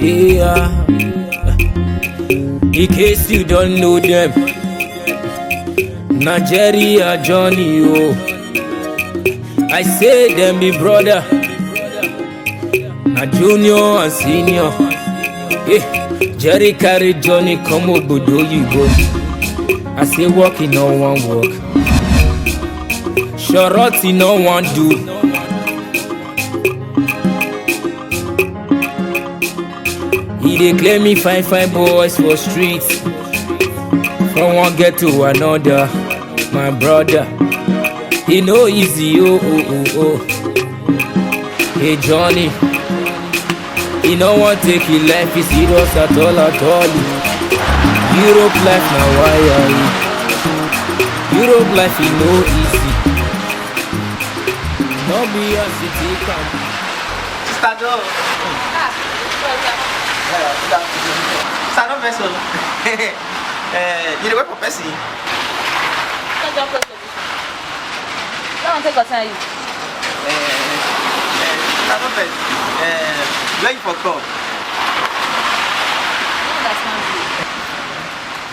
Yeah. In case you don't know them, Nigeria Johnny, oh. I say them be brother, na junior and senior. Jerry carry Johnny come obodo you go. I say walk in no one walk, Shorty no one do. He dey claim me fine boys for streets, from one get to another. My brother, he no easy, oh. Hey Johnny, he no want take his life serious at all. Europe life na wire. Europe life is no easy. No be a city camp. Sister Joe. Sister no vessel. You dey wait for person? Don't take us on you. Sister no vessel. Where you for come?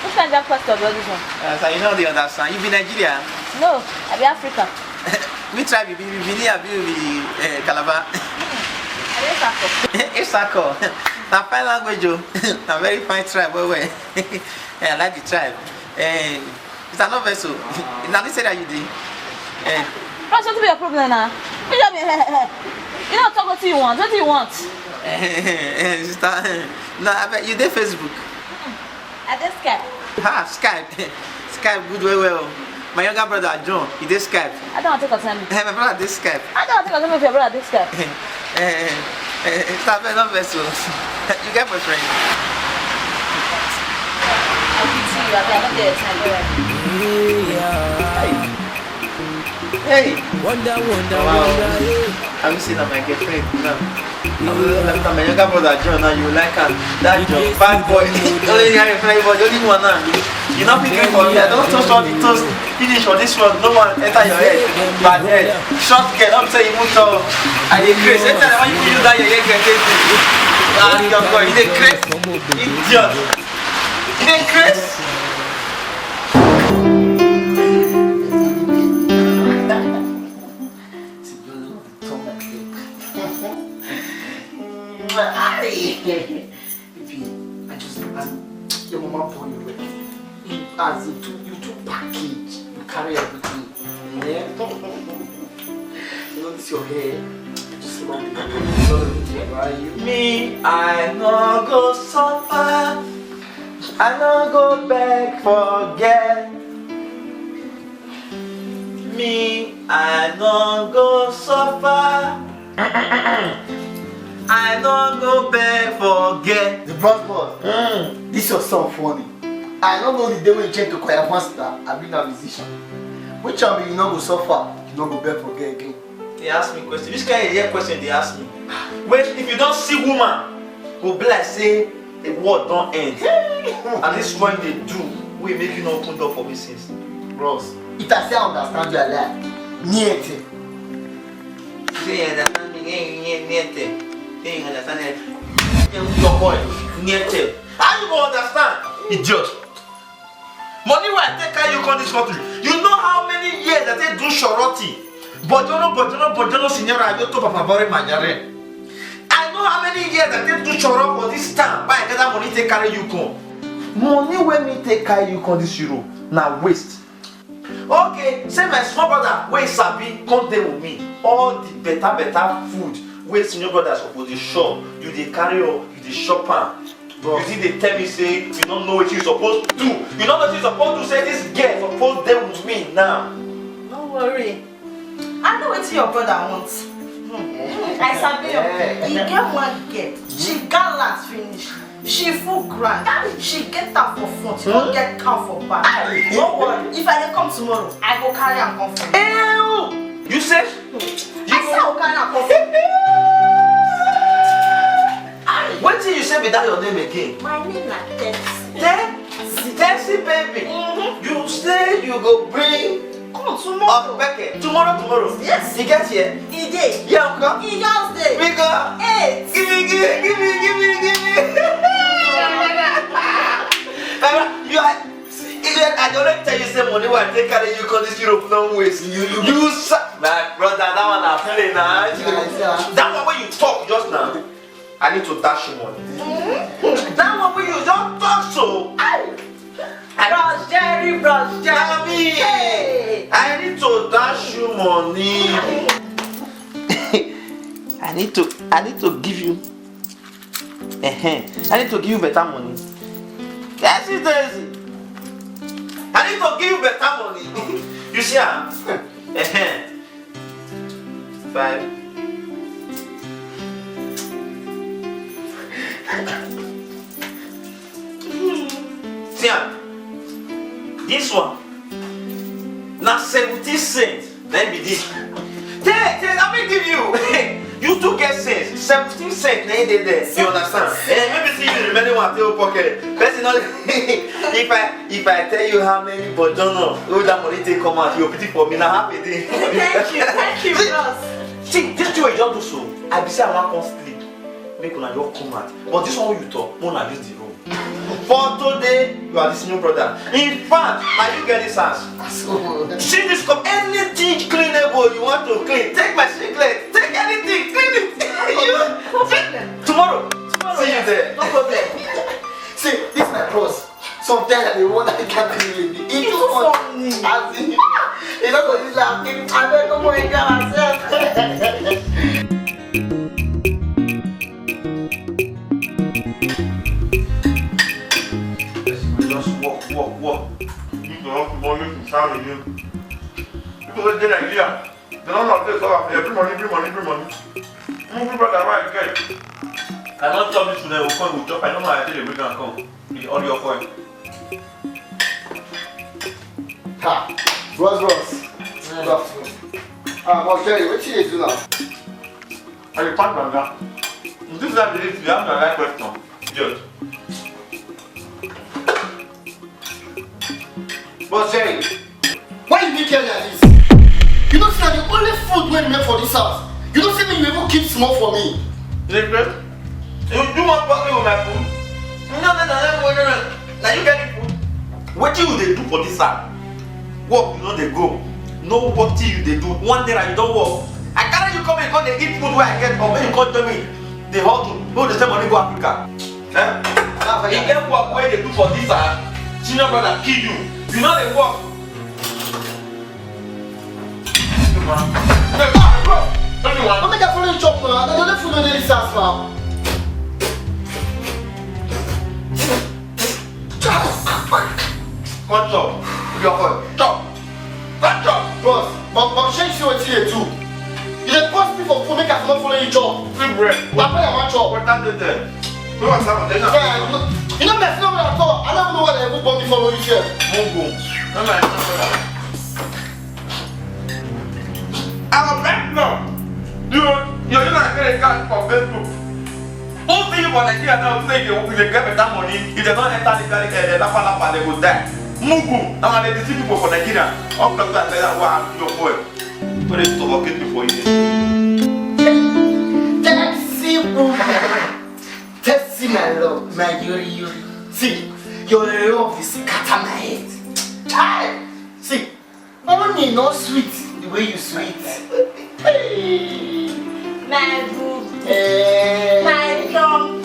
Which kind of question do this one? So you know they understand. You be Nigeria? No, I be Africa. We tribe you be Calabar. I be Sako. It's Sako. Na fine language, oh. Na very fine tribe. Where? I like the tribe. It's another vessel. Now they say that you did. What's going to be your problem now? You don't talk what you want. What do you want? Sister, no, I bet you did Facebook. I did Skype. Skype. Skype good well. My younger brother John, he did Skype. I don't want to take us on you. My brother did Skype. I don't want to take us on if your brother did Skype. Stop it, not vessel. You get my friend. I will see you. I'm not there. Hey. Wonder. I'm seeing my girlfriend now. My younger brother John, now you like her. That John, bad boy. Only your friend, but only one now. You're not picking for me. I don't toast all the toast. Finish on this one. No one enter your head. Bad head. Short girl. I'm saying you move to. I dey crazy. Every time when you do that, you get crazy. Ah, your boy, you dey crazy. Idiot. You dey crazy. Your mama born you well. As you took package, you carry everything. Yeah. You notice your hair. Just about the Me, I no go suffer. I no go beg forget. Me, I no go suffer. I no go beg forget. The boss boss. This your song funny. I don't know the day when you change to choir master. I been a musician. Which one be you not go suffer? You not go beg forget again. They ask me question. Which kind of question they ask me? Wait, if you don't see woman, go be like say the word don't end. And this one they do, we make you not open door for me since. Bros, it I say I understand your life. Niente. Say you understand me, niente. Say you understand it. Your boy, niente. How you gonna understand? Idiot. Money where I take care you come this country. You know how many years that they do shorty. Bojono, signora, you to papa very majare. I know how many years that they do choro for this time. Why I get that money take carry you come? Money when me take carry you come this Euro. Now waste. Okay, say my small brother, where is Sabi, come there with me. All the better food. Where senior brothers suppose the shop. You they carry up, you the shop am. You see they tell me say you don't know what you supposed to do. You don't know what you supposed to say this girl supposed there with me now. Don't worry. I know what your brother wants. I sabi you get one girl. She got last finish. She full grand. She get her for front. She don't get her for back. Don't worry. If I dey come tomorrow, I go carry am come for you. Ew! You said? I say I go carry am come for you. What did you say without your name again? My name na Tessie. Tessie baby. You say you go bring come tomorrow. Oh, Becky, tomorrow. Yes. He gets here. He did. Yeah, come. He just did. We go. 8. Give me. You are. I don't tell you say money will take carry you cause this Europe no waste. You my brother, that one I play now. That one when you talk just now. I need to dash you money. That one when you just talk so. Bros Jerry. Hey. I need to dash you money. I need to give you. I need to give you better money. Yes, it is. I need to give you better money. You see, 5. See, this one. Now 70 cents. Let me this. Take, let me give you. You two get cents. 17 cents. You understand? Maybe see the remaining one take your pocket. Personally, if I tell you how many, but don't know, all that money take come out, you're pity for me. Now happy day. Thank you, bros. See, this two you just do so. I be say I want to sleep. Make una just come out. But this one you talk, una use the room. For today, you are the senior brother. In fact, now you get this house. See this cup, anything cleanable you want to clean. Take my singlet, take anything, clean it. Tomorrow. See you there. No problem. See, this is my bros. Sometimes the one that can't clean with me. It's too funny. As in, you know, because it's like, I don't know what I got myself. Walk. You don't want to family you. People get the idea. They don't know this all of every money. Every brother right get. I don't tell this to them will come with job. I don't know how I tell you we can come. It's all your coin. Ha! Bros. Good afternoon. But Jerry, what you do now? Are you part of that? This is not the list. You have the right question. Judge. But Jerry, why you make here like this? You don't see that the only food we make for this house. You don't see me you even keep small for me. Nicholas, you do want to with my food? No. Now you get the food. What you they do for this house? Work, you know they go. No work till you they do. One day you don't work. I carry you come and they eat food where I get or when you come to me. They hold to go the same money go Africa. You get work where they do for this house. Senior brother kill you. You know they work. Don't make a following chop now. I don't food in this house now. Come chop. Your phone. Chop. Bros, but change see what you do. You dey post me for food make I not follow you chop. Free bread. Papa, I want chop. What time is it? No one's having dinner. You know mess up at all. I don't know what they will me follow you here. Mungu. I'm a bank now. You're not getting a card for Facebook. All things for Nigeria now say you get better money. If they don't enter the lapa, they will die. Mungu. I'm going to see people for Nigeria. All the time say that wow, your boy. But it's to locate me for you. Taxi my love, my yuri. See, your love is scatter my head. Child, see, only no sweet the way you sweet. Hey, My boo. My dog.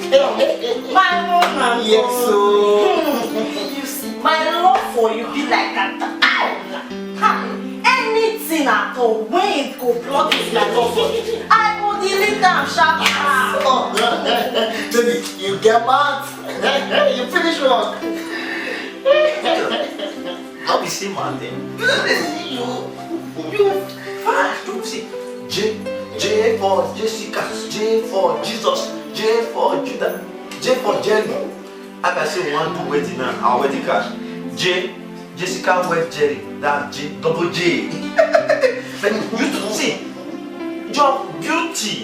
My woman. yes, so. You see, my love for you be like that. Anything at all, when it go block is my love for you. I will delete them sharp. Oh, baby, you get mad. You finish work. I'll be seeing man then. You fast to see. J for Jessica, J for Jesus, J for Judah, J for Jerry. I can say one to wedding now, our wedding cash. Jessica wed Jerry, that's J, double J. Then you to see your beauty.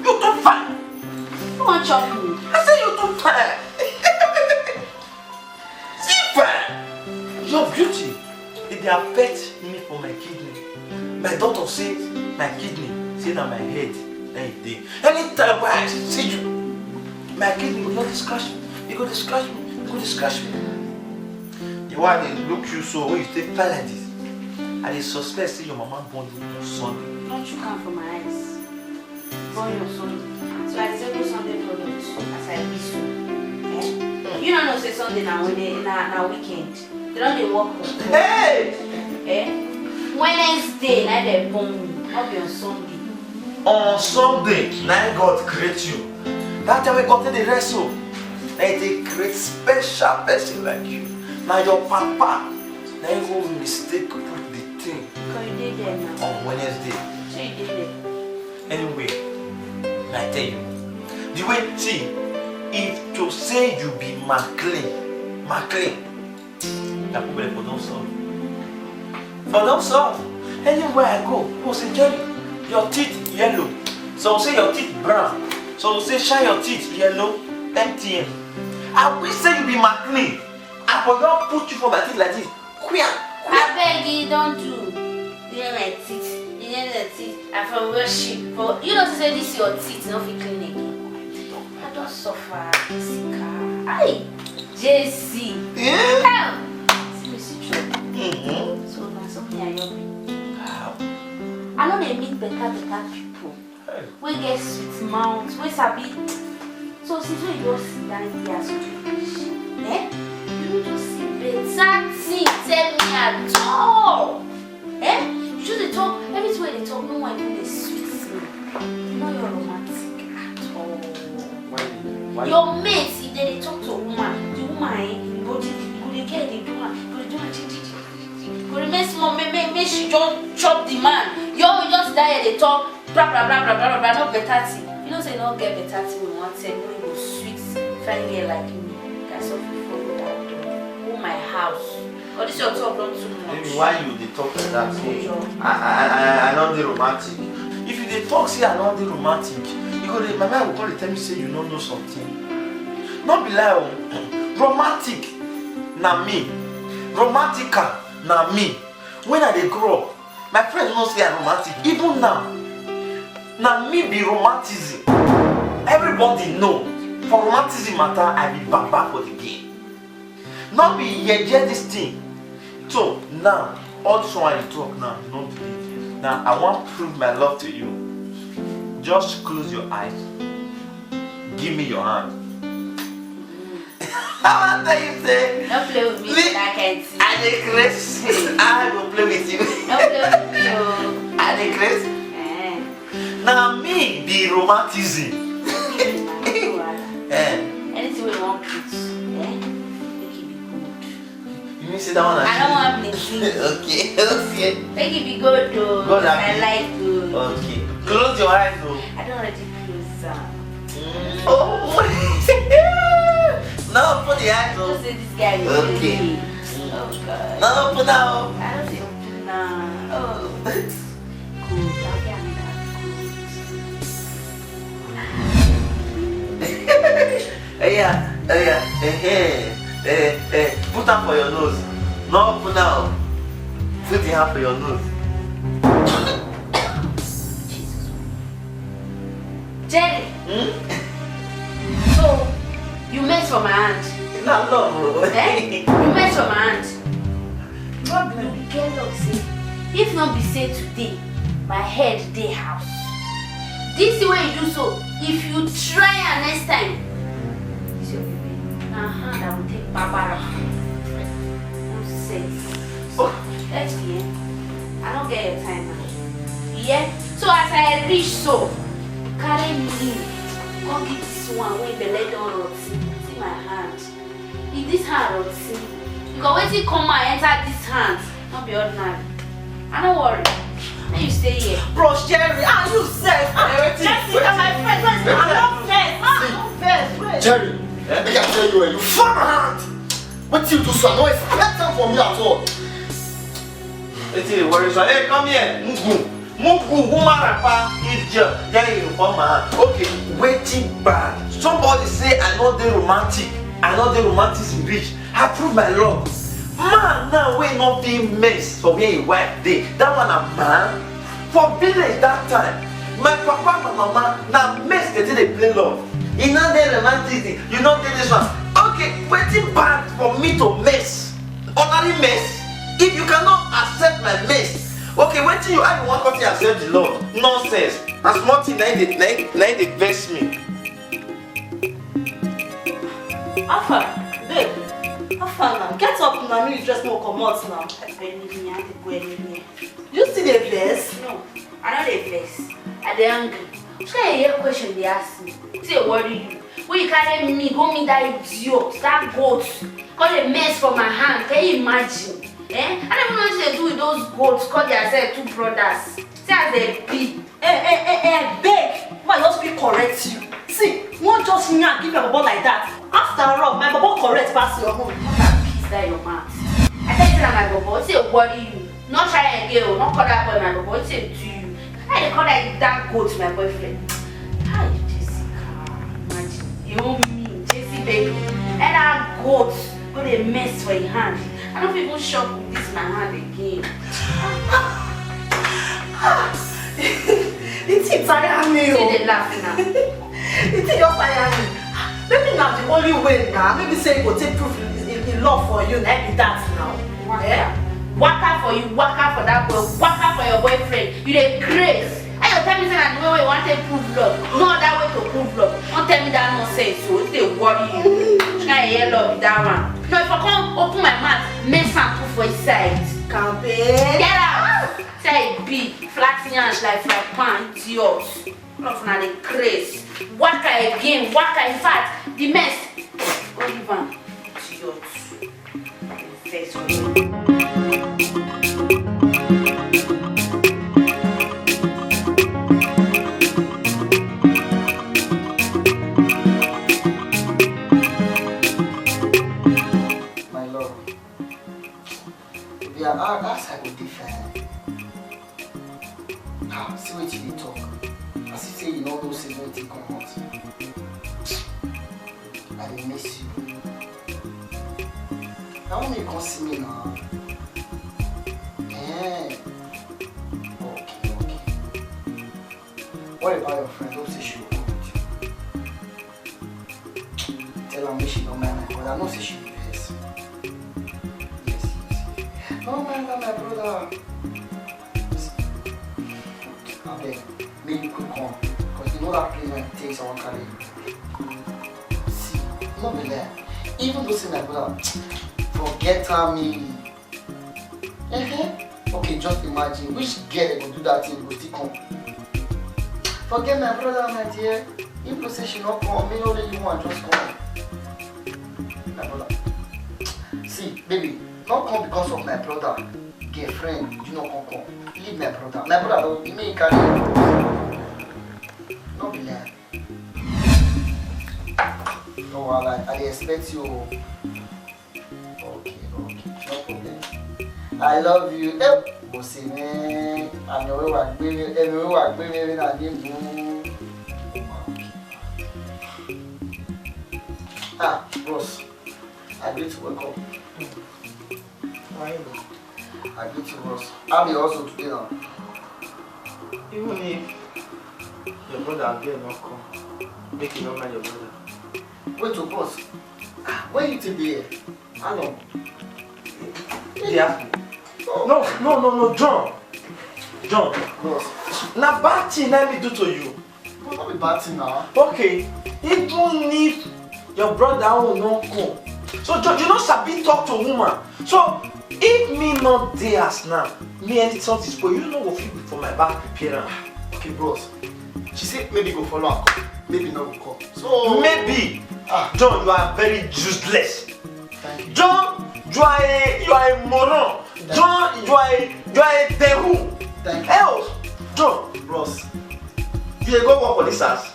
You too fine. Who want chop me? I say you too fine. See fine. Your beauty. it dey affect me for my kidney. My doctor say my kidney, say na my head na it dey. Anytime when I see you, my kidney go just scratch me. You go to scratch me. You go to scratch me. The one they look you so when you take file like this, and they suspect say your mama born you on Sunday. Don't you come from my eyes? Born your Sunday. So I disable Sunday products as I be so. You don't know say Sunday now when they na weekend. They don't dey work. Hey! Wednesday na they born you. Not be on Sunday. On Sunday, now God create you. That time we got to the rest so. Now they create special person like you. Now your papa, now you go mistake put the thing Because you did there now. on Wednesday. So you did there. Anyway, I tell you, the way see, if to say you be McLean, that problem for don't solve. For don't solve. Anywhere I go, people say Jerry, your teeth yellow. Some say your teeth brown. Some say shine your teeth yellow, MTN. I wish say you be McLean. I for don't put you for my teeth like this. Queer. I beg you, don't do. You know my teeth. You know the teeth. I from worship. For you don't say this your teeth, not fit clean again. I don't suffer, Jessica. Aye, JC. Yeah. See me see trouble. So that's something I love. Wow. I know they meet better people. Hey. We get sweet mouths. We sabi. So since when you just sit down here so you just see better thing tell me at all. You just dey talk, every way they talk, no one even dey sweet me. You know you're romantic at all. Why? Your mates, if they talk to a woman, the woman, you go dey get the woman, you go dey do go remain small, make she just chop the man. You will just die here, they talk, blah blah blah blah blah blah, no better thing. You know say no get better thing we want say no you go sweet, fine girl like me. Guys of you follow that door. Oh my house. Oh, this your talk not too much. Maybe why you dey talk like that? Sure. I not the romantic. If you dey talk say I not the romantic, you go dey, my mind will come dey tell me say you don't know something. Not be lie oh. Romantic na me. Romantica na me. When I dey grow up, my friends know say I romantic. Even now, na me be romanticism. Everybody know. For romanticism matter, I be baba for the game. Not be yeah this thing. So now, all this one I talk now, you don't believe. Now I want to prove my love to you. Just close your eyes. Give me your hand. I want to you say. Don't play with me, I can't see. I dey craze. I will play with you. Don't play with me, oh. I dey craze. Now me be romanticism. Anything we want to make it be good. You mean say that one? I don't want plenty. Okay, okay. Make it be good though. Good, I happy. like good. Okay. Close your eyes though. I don't already close them. Oh. Now open the eyes Don't though. say this guy is Okay. crazy. Oh God. Now open now. I don't say open now. Oh. Good. I'll get on that. Put them for your nose. No open now. Put the hand for your nose. Jerry. So, you mess for my hand. Not love, bro. You mess for my hand. God will be careful, say. If not be say today, my head day house. This is the way you do so. If you try and next time, it's your baby. Now hand I will take Barbara. No sense. Let's be here. I don't get your time now. Yeah? So as I reach so, carry me in. Come get this one when the leg don't rot. See my hand. If this hand rot, you can wait till come and enter this hand. Not be ordinary. I don't worry. Then you stay here. Bro, Jerry, you said. Jessica, my friend, I'm not first. Wait. Jerry, make I tell you, you far hand. What you do so? I know it's better for me at all. It's a worry. Hey, come here. Mugu, woman, rapa, idiot. Then you come man. Okay, waiting bad. Somebody say I know the romantic. I know the romanticism rich. I prove my love. Man now we not be mess for where he wife day. That one a man. For village that time, my papa and my mama now mess they play love. You know they romantic, you know they this one. Okay, waiting bad for me to mess. Ordinary mess. If you cannot accept my mess, okay, wait till you I want to accept the love. Nonsense. As much as they vex me. Alpha, babe. Alpha now. Get up now. You just more come out now. You see the place? No, I know the place. At the angry. Which kind of question they ask me? Say what do you? When you carry me, go me that idiot, that goat, call a mess for my hand. Can you imagine? I don't know what they do with those goats. Call themselves two brothers. Say as they be. Beg. Why not be correct you? See, one just give your baba like that. After all, my baba correct pass your home. Peace that your mouth. I tell you that my baba, say what do you? Not try again, not call that boy my baba, say to you. I call that goat my boyfriend. Hi, Jessica. Imagine. You me, Jessie baby. And that goat got a mess for your hand. I don't even shock with this my hand again. It's tiring me. See they laughing now. It's your tiring. Maybe not the only way now. Maybe say you go take proof in love for you. Maybe that now. Waka for you, waka for that boy, waka for your boyfriend. You the grace. And you tell me that the way we want to prove love. No other way to prove love. Don't tell me that nonsense. So it's the worry you. Try to hear love with that one. No, if I come open my mouth, make some proof for his side. Campaign. Get out! Say be flat hands like pan, idiot. Love na the grace. Waka again, waka in fact, the mess. Go leave am, idiot. Face That's how we defend. See what you talk. As you say, you know those things when you come out. I miss you. Now when you come see me now. Okay. What about your friend? Don't say she will come with you. Tell her me she don't mind my brother. I know say she will. No, my brother. Okay, maybe you could come. Because you know that place when it takes someone carry you. See, not be there. Even though say my brother, forget her me. Okay, just imagine which girl will do that thing will still come. Forget my brother, my dear. If you say she not come, me know that you want just come. My brother. See, baby. Not come because of my brother, girlfriend, you know come. Leave my brother. My brother don't be me carry. Not be there. No, I expect you. Okay. No problem. I love you. Go see me. I know you are bringing a new. Ross, I agree to welcome. I get you, Ross. I'll be also today now. Even if your brother and girl not come, make you not mind your brother. Wait to boss. When you take there? How long? Yeah. No, John. Boss. Now bad thing let me do to you. But not be bad thing now. Okay. Even if your brother will not come. So John, you know Sabi talk to woman. So if me not there as now, me and something spoil, you know go feel for my back preparing. Okay, bros. She said maybe go follow her, maybe not go come. So maybe. John, you are very useless. Thank you. John, you are a moron. John, you are a dehu. Thank you. Else, John, bros. you dey go work for this house.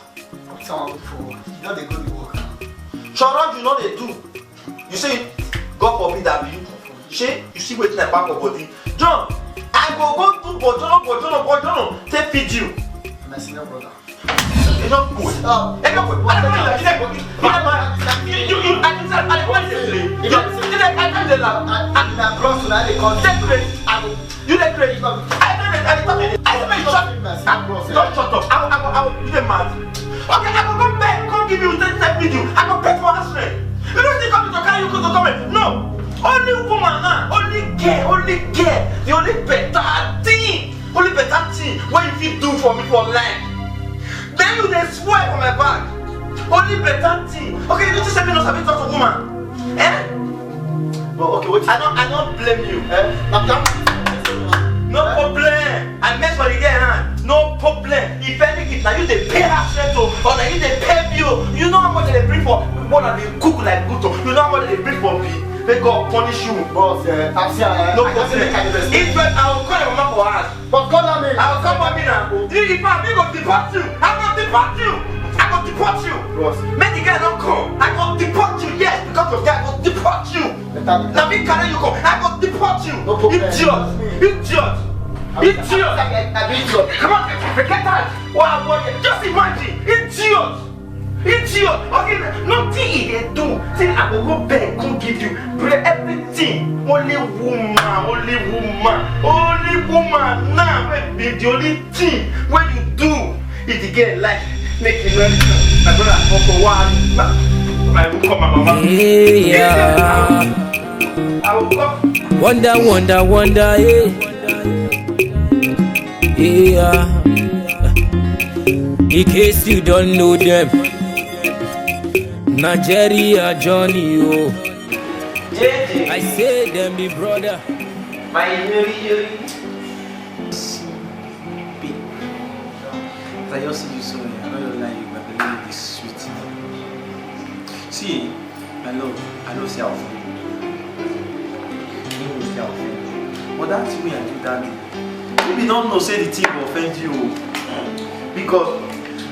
Someone go for work. You know they go to work now. Choro, you know they do. You say God forbid that you. You see wetin I pack for body. John, I go do bojono, take feed you. My senior brother. It's not good. It's not good. Don't shut up. I will do the math. Okay, I will come back, come give you that video. I will pay for accident. You don't think I'm going to carry you to come? No. Only woman now, only girl. The only better thing what if you do for me for life. Then you dey swear for my back. Only better thing. Okay, you just say me no sabi talk to woman. Eh? Well, okay, wait. I don't blame you. No problem. I mess for the girl, huh? No problem. If anything, now you dey pay her straight or now you dey pay bill. You know how much they bring for more than they cook like good. You know how much they bring for me. May God punish you. Boss, I'm saying, no problem. If I will call your mama for us. But call me. I will come for me now. If I'm going to deport you, I'm going to deport you. I'm going to deport you. Boss. Make the guy not come. I'm going to deport you. Yes, because of that, I'm going to deport you. Now me carry you come. I'm going to deport you. No problem. Idiot. Come on, forget that. Wow, just imagine. Idiot. Okay, nothing he dey do. Say I will go beg, come give you everything. Only woman. Now, baby, the only thing when you do is to get life, make it run. My brother come for one. I will call my mama. Yeah. I will come. Wonder, yeah. In case you don't know them, Nigeria Johnny, oh. JJ. I say them be brother. My Yuri. I just see you so I know you like you, but the lady is sweet. See, my love, I don't see how but that's me I do that day. Maybe don't know say the thing will offend you. Because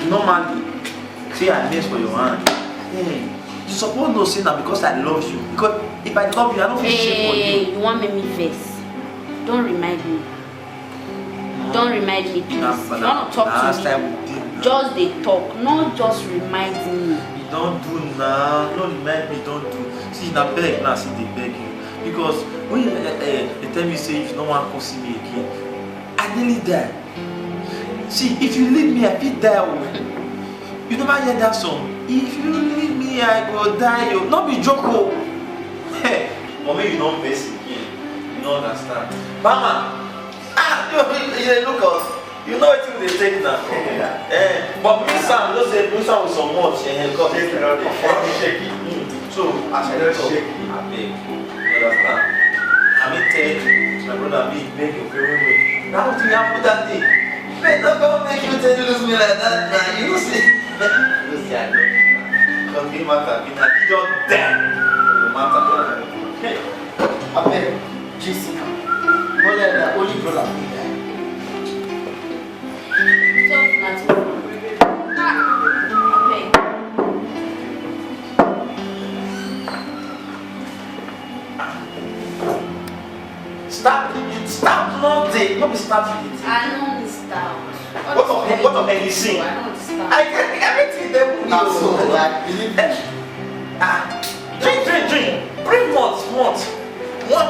normally, say I mess for your hand. Hey, you suppose know say that because I love you. Because if I love you, I don't feel shame for you. Hey, you want make me face? Don't remind me. Don't remind me, please. You want to talk to me? Just they talk, not just remind me. You don't do now. Don't remind me. Don't do. See, na beg now. See, they beg you. Because when they tell me say if no one can see me again, I nearly die. See, if you leave me, I feel die. You never hear that song? If you leave me, I go die. Not be joke. Hey, mommy, you don't face again. You don't understand. Mama, you look us. You know what they take now. But me, Sam, just say me, Sam with some much. Because it's shaky. So, as I don't shake, I beg. You understand? I mean, tell my brother, me, beg your favorite way. Now, what do you have for that day? Man, not gonna make you tell you lose me like that, man. You know, see? You see, I love you. Because it matter. You just dead. It matter. Hey, I beg, Jessica. Don't let that only brother be there. Stop nothing. Not be starting it. I don't start. What of anything? I don't start. I get everything they put Now, you. so, like, believe me. Drink. Bring months. 1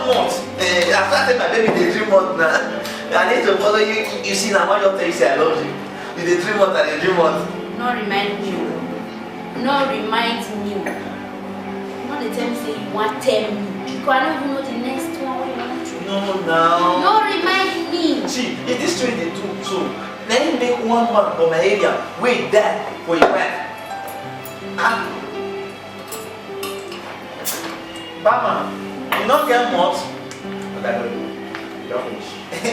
month. I started my baby the 3 months now. I need to follow you. You see now, when you tell you say I love you. You the 3 months and the 3 months. No remind me. No remind me. Not the time say you want tell me. Because I don't even know the next one what you want to. No, now. No remind me. See, if this trade they do so, let me make 1 man for my area. Wait there for your wife. Bama, you don't get much. But I don't know. You don't finish.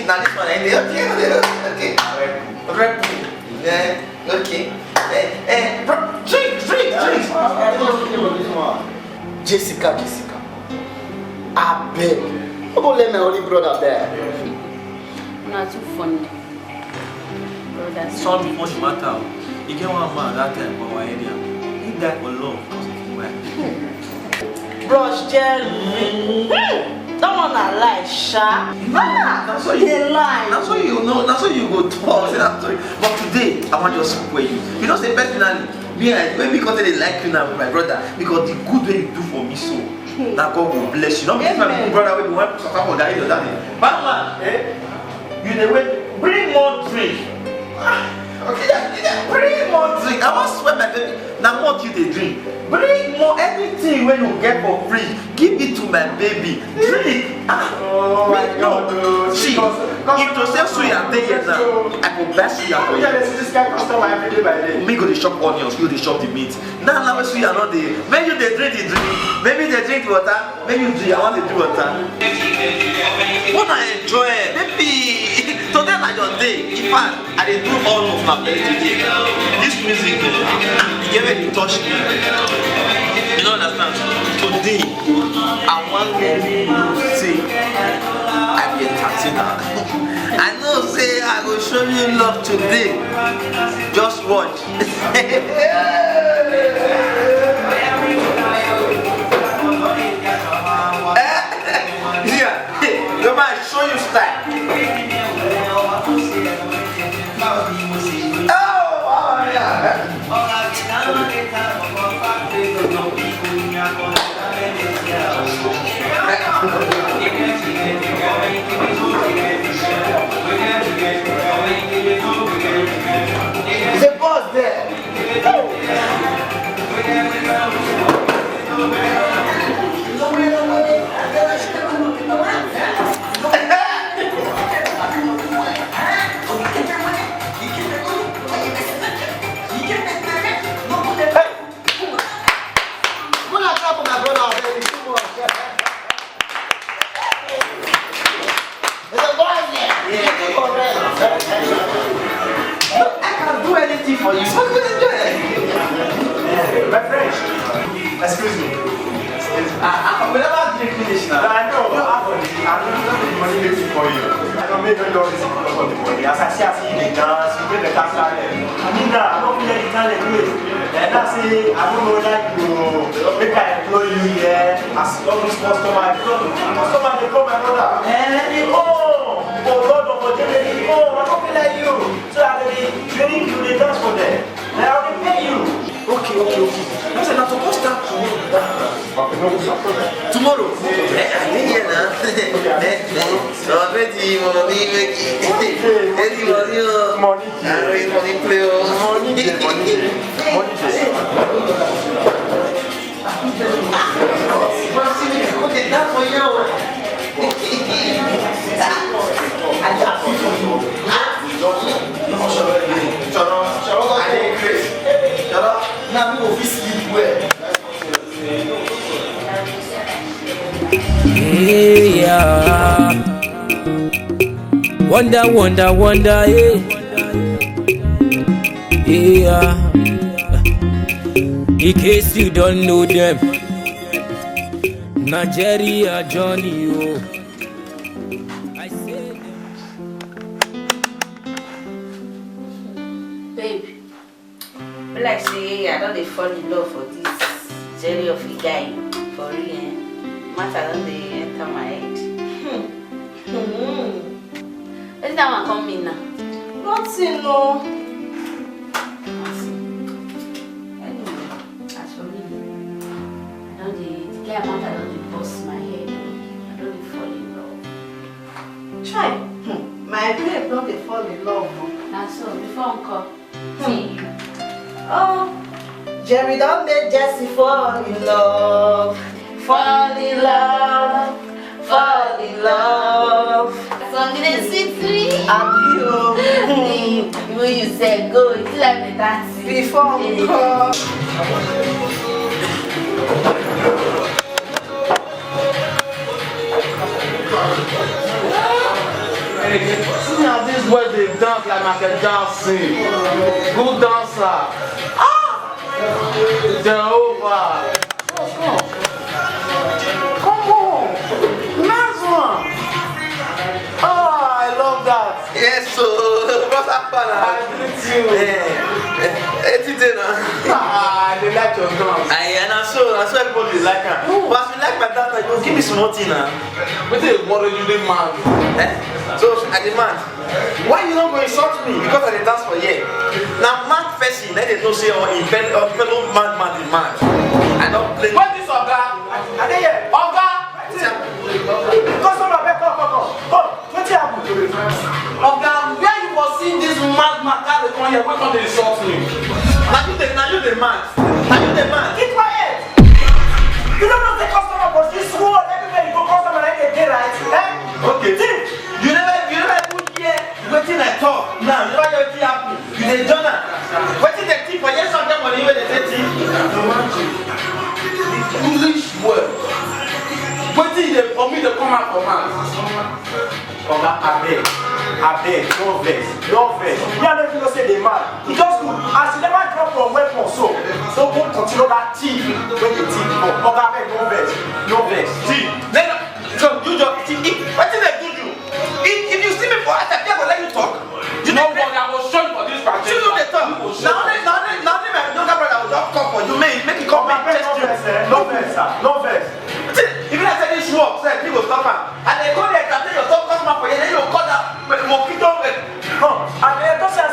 Now this one, okay. Yeah, okay. Drink. Jessica. I beg. I'm gonna let my only brother there. Not too funny. Brother, son, before the matter, you get one man that time for our area. He died for love because of his wife. Brush Jerry. Don't wanna lie, Sha. That's why you lie. That's why you know. That's why you go talk. Say that's why. But today, I want just swear you. You know, say personally, when because they like you now, my brother, because the good way you do for me, so that God will bless you. Not because my brother will be one person for that or that. But man, you the way bring more drink. Okay, bring more drink. I want swear my baby. Now what you they drink? Bring more anything when you get for free. Give it to my baby. Drink. Oh my God. See, if to say suya day here now, I could buy suya for you. This guy customer every day by day. Me go the shop onions, you the shop the meat. Now suya not there. Maybe they drink the drink. Maybe they drink the water. Maybe you drink. I want to drink water. What I enjoy, baby. Today na your day. In fact, I dey do all of my play today. This music, it gave me touch me. You don't understand? Today, I want to say I be entertainer. I know say I go show you love today. Just watch. Yeah, come on, show you style. There's a boss there. For you, so good enjoy it. My friend, excuse me. I will never drink finish now. I know, I don't know the money making for you. I don't make $1 because of the money. As I see, the dance, you pay the tax on it. I mean, I don't feel any time to do it. And I say, I don't know that you make I employ you here as all this customer. Customer, they come my brother. And they oh, God, for Jeremy, oh, I don't feel like you. So I will training you, they dance for them. And I will pay you. Okay. I said, not supposed to start tomorrow. I didn't hear now. Oh, Betty, money making. Betty, money play. Okay, that's for you. Now we will sleep well. Yeah. Wonder, yeah. In case you don't know them, Nigeria Johnny, oh. I say Babe, like say I don't fall in love for this journey of a guy. For real, matter don't they enter my head. Let's that one come in now. Nothing, no. Anyway, as for me, I don't the guy matter don't dey bust my head. I don't dey fall in love. Try. My babe don't dey fall in love. Now so before uncle, see you. Oh, Jerry don't make Jesse fall in love. Fall in love. Fall in love. So you dey sweet me. And you. When you say go, it's like that. Before we come. See how this boy they dance like Michael Jackson. Good dancer. Jehovah. Come on. Nice one. Oh, I love that. Yes, so brother, I They like your guns. and I saw everybody like her. But as you like my data, you give me small thing now. What is what you demand? So I demand. Why you not going to insult me? Because I dey dance for you. Now mad person, let them know say fellow madman is mad. I don't play. What is Oga? Are they here? Oga! Customer, come. What's happening? Oga, where you was seeing this madman carry come here? Where come they insult me? Now you the man. Keep quiet! You don't know the customer, but this world, everywhere you go, customer like a day, right? Okay. You never put here waiting I talk. Now you never hear what happen. You the journal. Waiting the tip for yes something money where they say tip. English word. Waiting they for me to come out for man. Oga, I beg, no vex. You don't even know say they mad. It just good. As you never drop your weapon, so don't go continue that thief when you thief. Oga, I beg, no vex. See, so you just see what did they do you? If you see me for attack, I will let you talk. You know what? I will show you for this practice. You know the talk. Now my younger brother will just come for you. Make it come back. No vex. Even I said this work, say people stop her. And they go there and tell your top customer for you, then you cut that mosquito. And I don't say,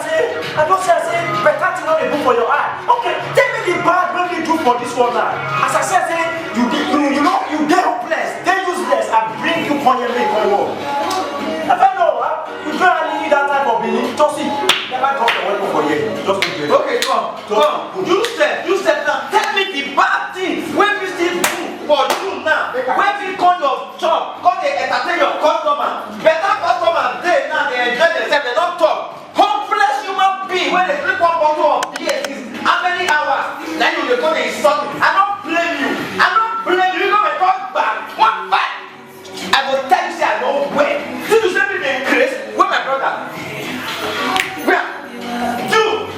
better to know the book for your eye. Okay, tell me the bad when you do for this one now. As I said, you know, you get hopeless, they useless, I bring you on your leg on work. I don't know, you don't really need that type of belief. Just see, never drop your weapon for you. Just do it. Okay, come. You said now, tell me the bad thing. When we still do for you now, when we call your shop, call they entertain your customer. Better customer, they now they enjoy themselves, they don't talk. Hopeless human being, when they drink one bottle of beer, how many hours? Then you go to insult me. I don't blame you. You go and talk back. One back. I will tell you, say I don't wait. See you say me the grace. Where my brother? Where? You.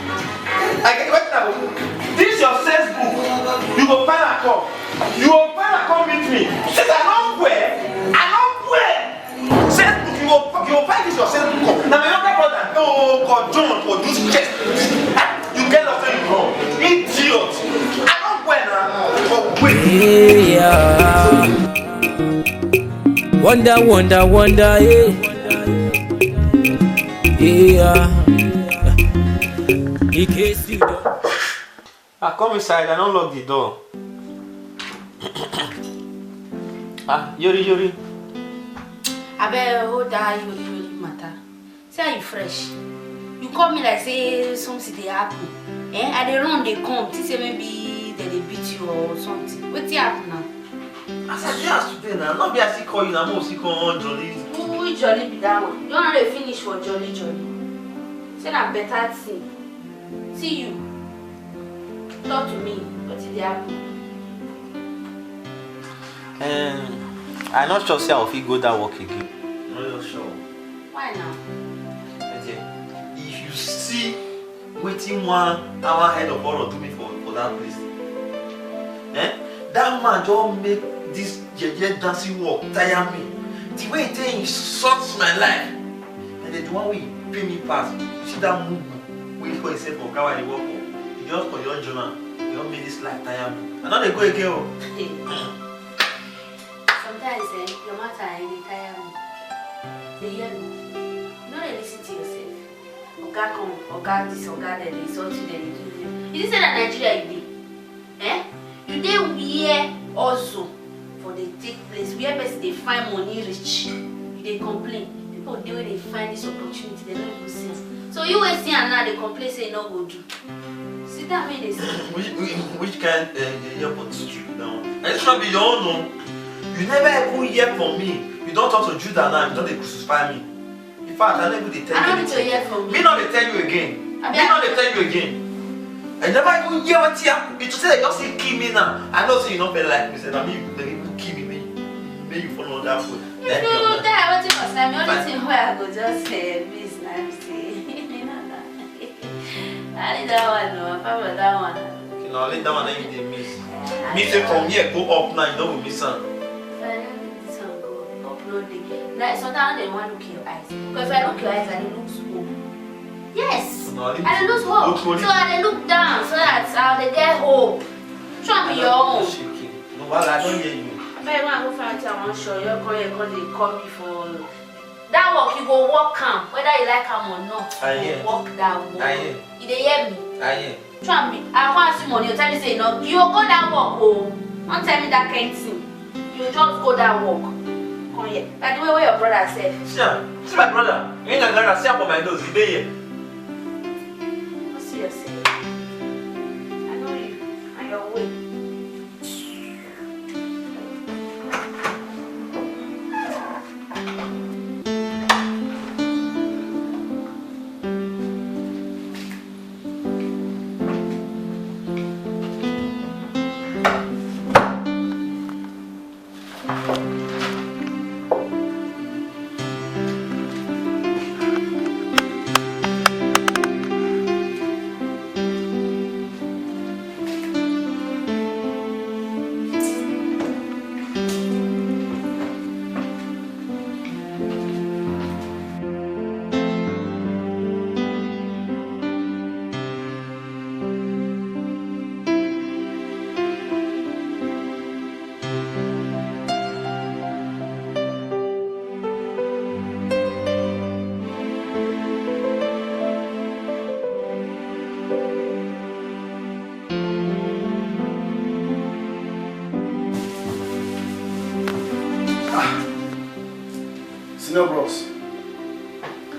I get what now. This your sales book. You go find a call. Meet me. Since I don't wear. Sales book. You go find this your sales book. Now my younger brother. Oh God, John for this chest. You get off and wrong. Idiot. I don't wear now. Oh wait. Yeah. Wonder, yeah. In case you don't. Come inside. I don't lock the door. Yori. I better hold that Yori matter. Say how you fresh. You call me like say something they happen. I they run, they come. They say maybe they beat you or something. What's happen now? As I just today now, not be as he call you now, most he call on Jolly. Who Jolly be that one? You don't know they finish for Jolly. Say that better thing. See you. Talk to me. What did they happen? I'm not sure say I will go that work again. Not sure. Why now? If you see waiting 1 hour ahead of all do me for that place. That man just make this dancing work tire me. The way he sucks my life. And then the one way he pay me pass. You see that move wait for himself for Gawa he work for. He just for your journal. He just make this life tire me. And now they go again. Sometimes your matter they tire me. They hear me. You don't listen to yourself. Oga come, Oga this, Oga that, they insult you, they do you. You say that Nigeria you dey? You dey where also for the take place, where best they find money rich. You dey complain. People dey where they find this opportunity, they don't even see. So you will see and now they complain say no go do. See that way they say. Which kind airport stupid now? And it's not be your own no. You never ever hear from me. You don't talk to Judah now, you don't crucify me. In fact, I never tell you. I don't need to hear from you. Me not they tell you again. I never even hear what you have. You say you say kill me now. I know say you not feel like me. Say now me you kill me. May you follow that foot. You know that what you must have. The only thing where I go just business. I need that one. No, I found that one. Okay, now let that one you dey miss. Me say from here go up now. You don't miss am. This one go upload it. Like sometimes they want to look your eyes. Because if I look your eyes, I look small. Yes. No, I dey lose hope. Look, So I dey look down so that I dey get hope. Try be your own. No, well, I don't hear you. I better go find I wan show you. They call me for that work. You go work am, whether you like am or not. I hear. Work that work. I hear. You dey hear me? I hear. Try me. I want see money. You tell me say no. You go that work. Oh, don't tell me that kind thing. You just go that work. Come here. Like the way your brother said. See my brother. You ain't gonna see up on my nose. He be here. What see yourself? I know you. And your way. Senior bros.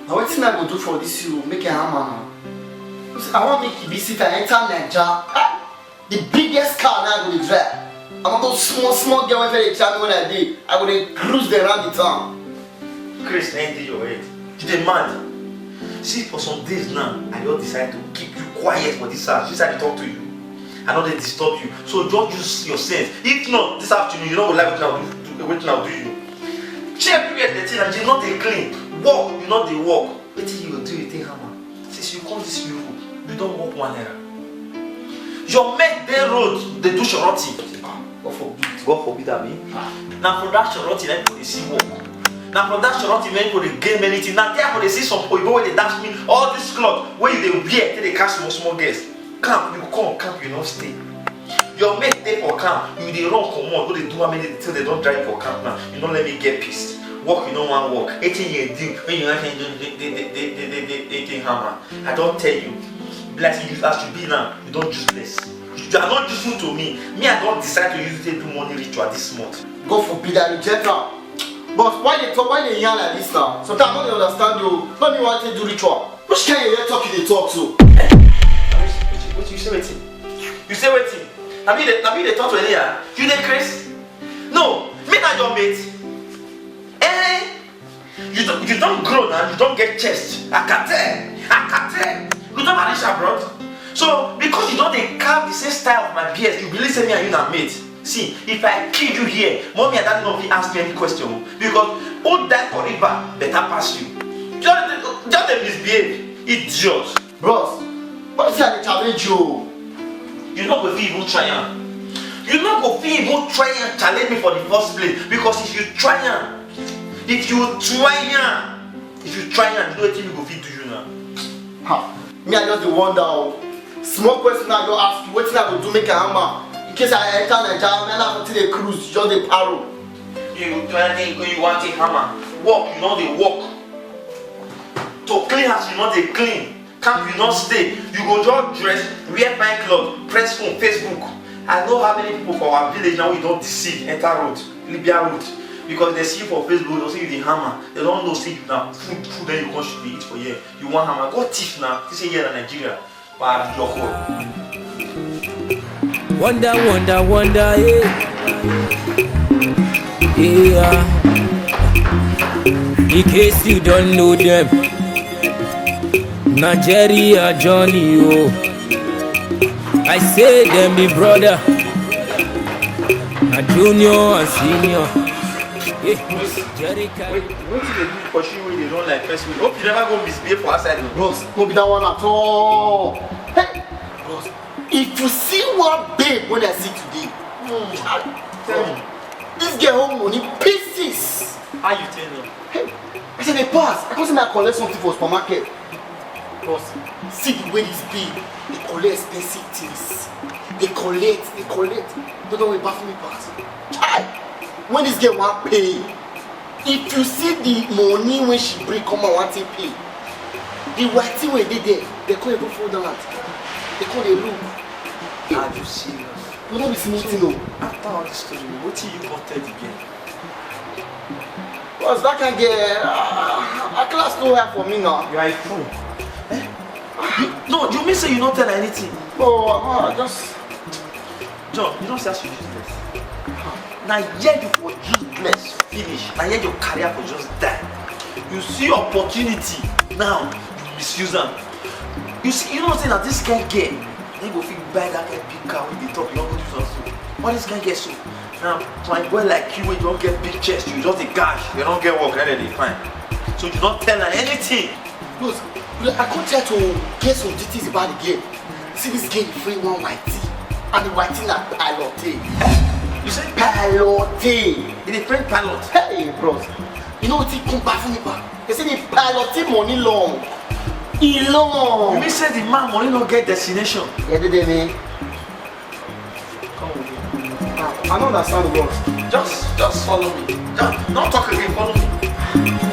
Now what thing I go do for this you make a hammer now? I want to make you visit and enter Nigeria. The biggest car now I go to drive. I'm going to go small girl when they tell me when I did. I go to cruise around the town. Chris, ain't did your head. You dey mad. See, for some days now, I just decided to keep you quiet for this house. Just to talk to you. I know they disturb you. So just use your sense. If not, this afternoon, you don't like what I'll do you. Check the thing and you not dey clean. Walk, you not dey walk. What you will do, you take hammer. Since you come this Europe, you don't walk 1 naira. Your mate they road, they do shorty. God forbid. God forbid that me. Now from that shorty, then they see walk. Now from that shorty, then they gain many things. Now therefore they see some people where they dash me all this cloth where they wear till they catch small guests. Camp, you come, camp, you not stay. Your mate there for camp, you they run come on, go they do how many till they don't drive for camp now. You don't let me get pissed. Walk, you don't want walk. 18 years deal. When you have they hammer. I don't tell you. Bless you as you be now, you don't use less. You are not useful to me. Me, I don't decide to use it to do money ritual this month. God forbid I reject her. But why they yarn like this now? Sometimes I don't understand you. Let me want to do ritual. Which kind of talk you talk to? What you say waiting? You say waiting? Now be the talk to Elia. You dey Chris? No, me not your mate. Eh? You don't grow now, you don't get chest. Akate. You don't marry abroad. So because you don't carve the same style of my beard, you believe me and you not mate. See, if I kill you here, mommy and daddy don't be ask me any question because who died for river better pass you. Just them misbehave, idiot. Bros, what is that challenge you? You not go fit even try am. You not go fit even try and challenge me for the first place because if you try am, you know wetin you go fit do you now. Ha, me I just dey wonder. Small question I don't ask you, what I go do make a hammer? In case I enter Nigeria, man, I go to the cruise, just the paro. You want a hammer? Walk, you know they walk. To clean house, you know they clean. Camp, you not stay. You go just dress, wear fine clothes, press phone, Facebook. I know how many people for our village now we don't deceive, enter road, Libya road. Because they see you for Facebook, they see you the hammer. They don't know see you now. Food, then you should be eat for here. You want hammer? Go thief now. This is here in Nigeria. Wonder, yeah. Yeah. In case you don't know them, Nigeria Johnny, oh. I say them be brother, a junior and senior. Wait, what did they do for you when they don't like first week? Hope you never go misbehave for outside. Bros, no be that one at all. Hey, bros, if you see one babe when I see today, tell me, this girl home money pieces. How you tell them? Hey, I said they pass. I can't say I collect something for supermarket. Bros, see the way this be. They collect expensive things. They collect. Don't know what back me pass. Chai! When this girl want pay, if you see the money when she bring come and want to pay, the white thing when they there, they call it before that. They call it look. Are you serious? You don't be seeing no. After all this story, what till you wanted again? Because that can get a class no help for me now. You are a fool. No, you mean say you not tell her anything? Oh, just. John, you don't say as you useless. Now yet you for useless finish. Now yet your career for just die. You see opportunity now, you misuse them. You see, you know what I'm saying that this guy get. They go fit buy that kind big car with the top, you don't go do something. What this guy get so? Now, my boy like you, you don't get big chest, you just a gash, you don't get work, and they fine. So you don't tell her anything. Look, I come try to get some details about the game. See this game free one white tea. And the white tea na pilot. You say Pilot. in a friend pilot. Hey bros. You know what he come back from me back? They say the pilot money long. He long. You mean say the man money not get destination? Yeah, they me. Come with me. I don't understand the words. Just follow me. Just, don't talk again, follow me.